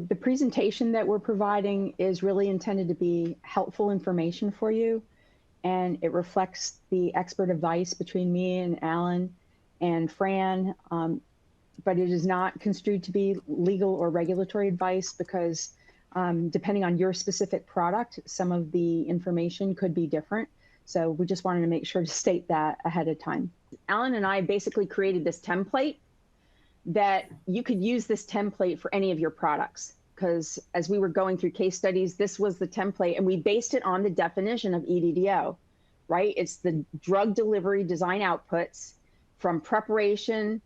the presentation that we're providing is really intended to be helpful information for you, and it reflects the expert advice between me and Alan and Fran, but it is not construed to be legal or regulatory advice because depending on your specific product, some of the information could be different. So we just wanted to make sure to state that ahead of time. Alan and I basically created this template that you could use this template for any of your products, because as we were going through case studies, this was the template, and we based it on the definition of EDDO, right? It's the drug delivery design outputs from preparation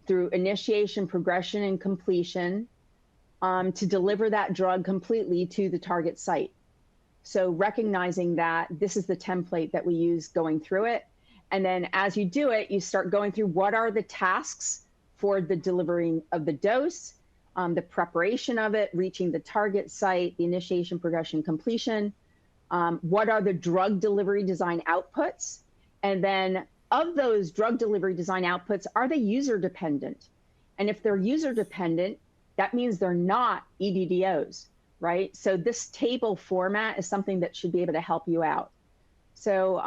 through initiation, progression, and completion to deliver that drug completely to the target site. So recognizing that this is the template that we use going through it. And then as you do it, you start going through what are the tasks for the delivering of the dose, the preparation of it, reaching the target site, the initiation, progression, completion. What are the drug delivery design outputs? And then of those drug delivery design outputs, are they user dependent? And if they're user dependent, that means they're not EDDOs, right? So this table format is something that should be able to help you out. So,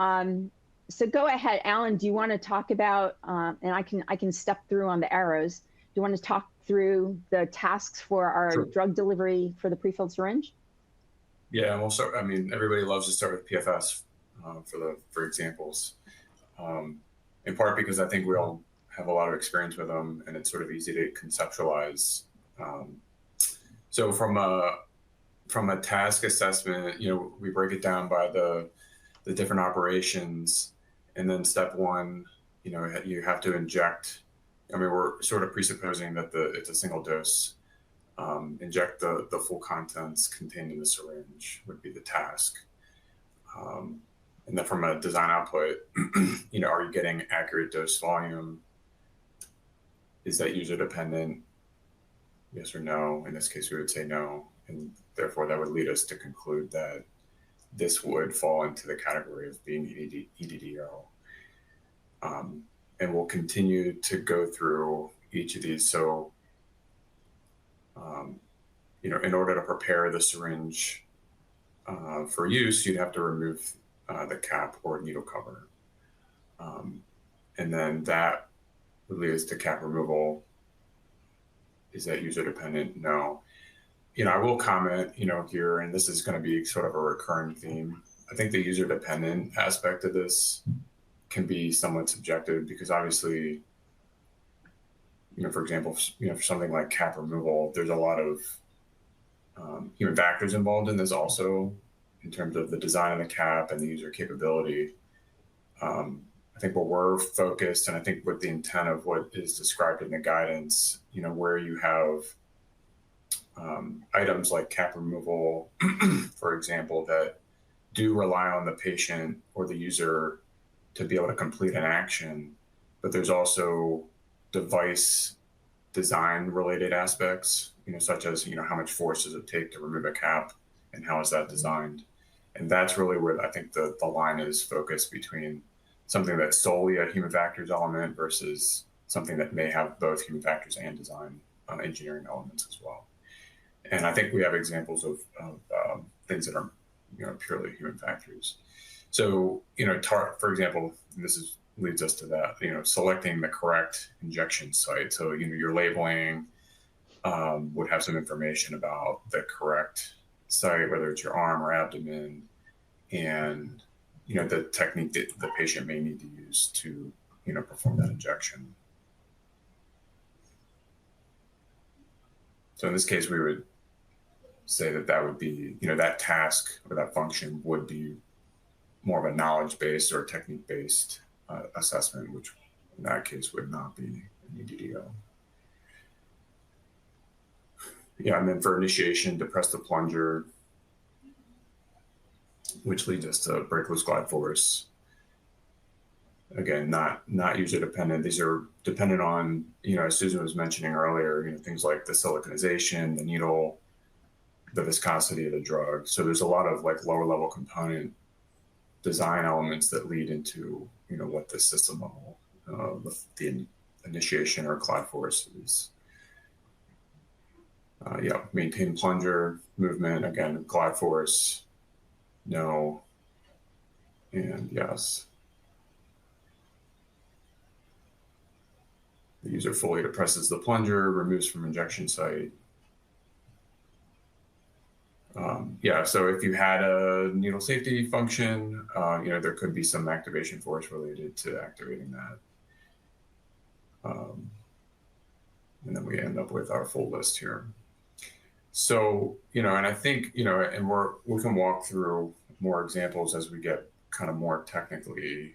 so go ahead, Alan, do you want to talk about, and I can step through on the arrows. Do you want to talk through the tasks for our Sure. drug delivery for the prefilled syringe? Yeah, we'll start. I mean, everybody loves to start with PFS for examples, in part because I think we all have a lot of experience with them, and it's sort of easy to conceptualize. So from a task assessment, we break it down by the different operations, and then step one, you have to inject. I mean, we're sort of presupposing that it's a single dose. Inject the full contents contained in the syringe would be the task. And then from a design output, are you getting accurate dose volume? Is that user dependent? Yes or no? In this case, we would say no. And therefore, that would lead us to conclude that this would fall into the category of being EDDO. And we'll continue to go through each of these. So, in order to prepare the syringe for use, you'd have to remove the cap or needle cover. And then that would lead us to cap removal. Is that user dependent? No. I will comment, here, and this is going to be sort of a recurring theme. I think the user dependent aspect of this can be somewhat subjective because obviously, for example, for something like cap removal, there's a lot of human factors involved in this also, in terms of the design of the cap and the user capability. I think where we're focused, and I think with the intent of what is described in the guidance, where you have items like cap removal, for example, that do rely on the patient or the user to be able to complete an action, but there's also device design related aspects, such as, how much force does it take to remove a cap and how is that designed? And that's really where I think the line is focused between something that's solely a human factors element versus something that may have both human factors and design engineering elements as well. And I think we have examples of things that are, purely human factors. So, for example, this leads us to that, selecting the correct injection site. So, your labeling would have some information about the correct site, whether it's your arm or abdomen, and, the technique that the patient may need to use to, perform that injection. So in this case, we would say that would be, that task or that function would be more of a knowledge-based or technique-based assessment, which in that case would not be an EDDO. Yeah, and then for initiation, depress the plunger, which leads us to break loose glide force. Again, not user dependent. These are dependent on, as Susan was mentioning earlier, things like the siliconization, the needle, the viscosity of the drug. So there's a lot of lower level component design elements that lead into, what the system level, the initiation or glide force is. Yeah, maintain plunger movement. Again, glide force, no, and yes. The user fully depresses the plunger, removes from injection site. Yeah, so if you had a needle safety function, there could be some activation force related to activating that. And then we end up with our full list here. So, and I think, and we can walk through more examples as we get kind of more technically,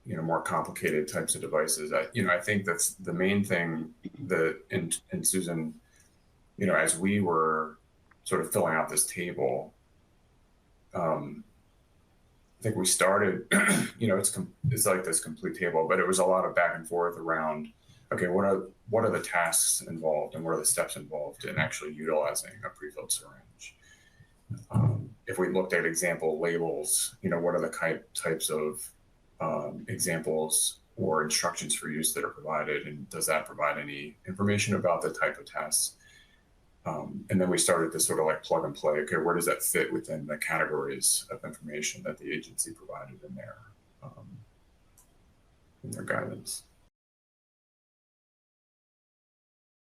more complicated types of devices. I think that's the main thing that, and Susan, as we were sort of filling out this table, I think we started, it's like this complete table, but it was a lot of back and forth around, okay, what are the tasks involved and what are the steps involved in actually utilizing a prefilled syringe? If we looked at example labels, what are the types of examples or instructions for use that are provided, and does that provide any information about the type of tests? And then we started to sort of like plug and play, okay, where does that fit within the categories of information that the agency provided in their guidance?